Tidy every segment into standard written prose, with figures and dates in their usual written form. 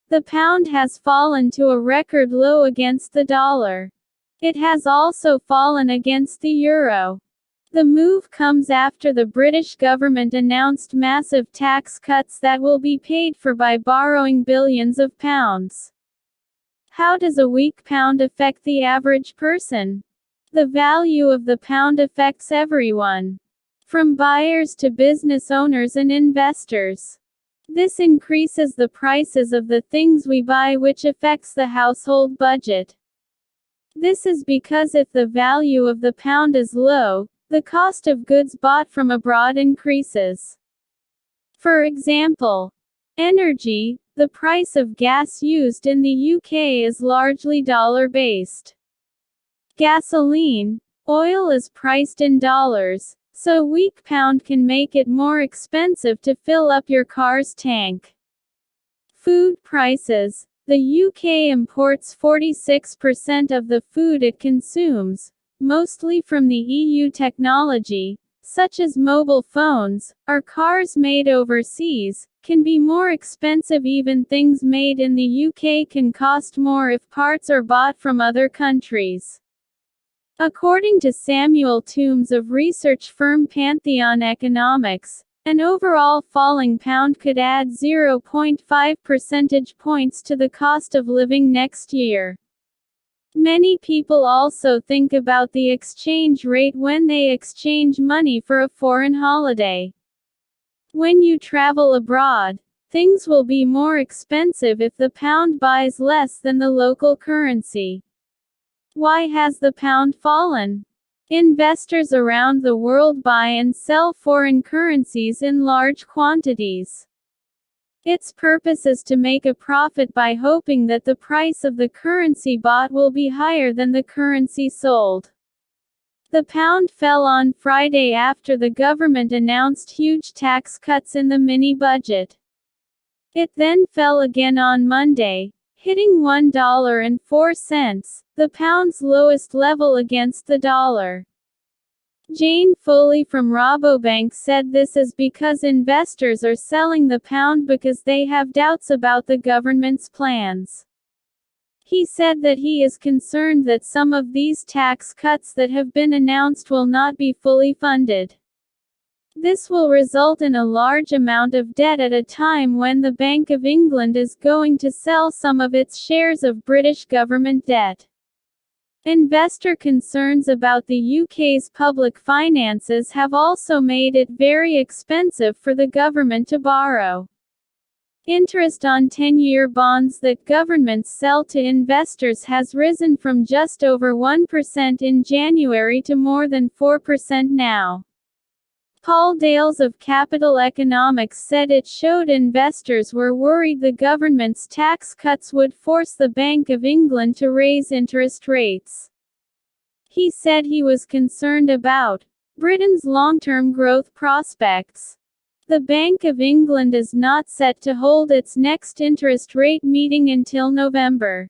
The pound has fallen to a record low against the dollar. It has also fallen against the euro. The move comes after the British government announced massive tax cuts that will be paid for by borrowing billions of pounds. How does a weak pound affect the average person? The value of the pound affects everyone, from buyers to business owners and investors. This increases the prices of the things we buy, which affects the household budget. This is because if the value of the pound is low, the cost of goods bought from abroad increases. For example, energy, the price of gas used in the UK is largely dollar-based. Gasoline, oil is priced in dollars, so a weak pound can make it more expensive to fill up your car's tank. Food prices. The UK imports 46% of the food it consumes, mostly from the EU. Technology, such as mobile phones, or cars made overseas, can be more expensive. Even things made in the UK can cost more if parts are bought from other countries. According to Samuel Toombs of research firm Pantheon Economics, an overall falling pound could add 0.5 percentage points to the cost of living next year. Many people also think about the exchange rate when they exchange money for a foreign holiday. When you travel abroad, things will be more expensive if the pound buys less than the local currency. Why has the pound fallen? Investors around the world buy and sell foreign currencies in large quantities. Its purpose is to make a profit by hoping that the price of the currency bought will be higher than the currency sold. The pound fell on Friday after the government announced huge tax cuts in the mini-budget. It then fell again on Monday, hitting $1.04, the pound's lowest level against the dollar. Jane Foley from Rabobank said this is because investors are selling the pound because they have doubts about the government's plans. He said that he is concerned that some of these tax cuts that have been announced will not be fully funded. This will result in a large amount of debt at a time when the Bank of England is going to sell some of its shares of British government debt. Investor concerns about the UK's public finances have also made it very expensive for the government to borrow. Interest on 10-year bonds that governments sell to investors has risen from just over 1% in January to more than 4% now. Paul Dales of Capital Economics said it showed investors were worried the government's tax cuts would force the Bank of England to raise interest rates. He said he was concerned about Britain's long-term growth prospects. The Bank of England is not set to hold its next interest rate meeting until November.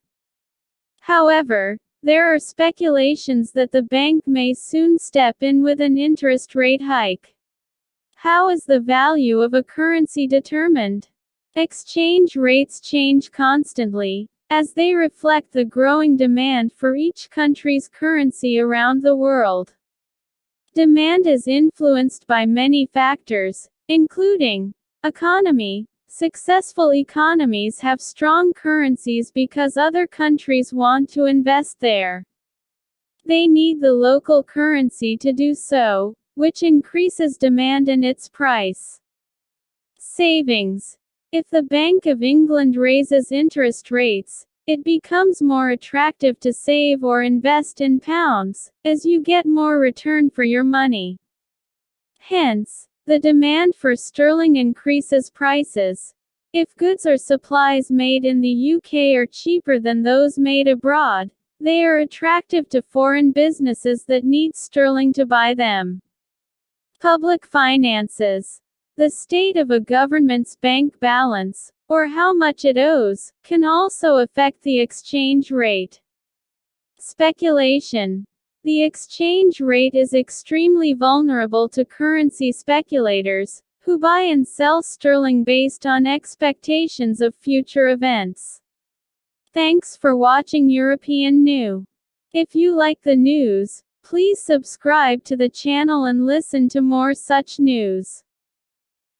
However, there are speculations that the bank may soon step in with an interest rate hike. How is the value of a currency determined? Exchange rates change constantly, as they reflect the growing demand for each country's currency around the world. Demand is influenced by many factors, including economy. Successful economies have strong currencies because other countries want to invest there. They need the local currency to do so, which increases demand and its price. Savings. If the Bank of England raises interest rates, it becomes more attractive to save or invest in pounds, as you get more return for your money. Hence, the demand for sterling increases prices. If goods or supplies made in the UK are cheaper than those made abroad, they are attractive to foreign businesses that need sterling to buy them. Public finances. The state of a government's bank balance, or how much it owes, can also affect the exchange rate. Speculation. The exchange rate is extremely vulnerable to currency speculators, who buy and sell sterling based on expectations of future events. Thanks for watching European New. If you like the news, please subscribe to the channel and listen to more such news.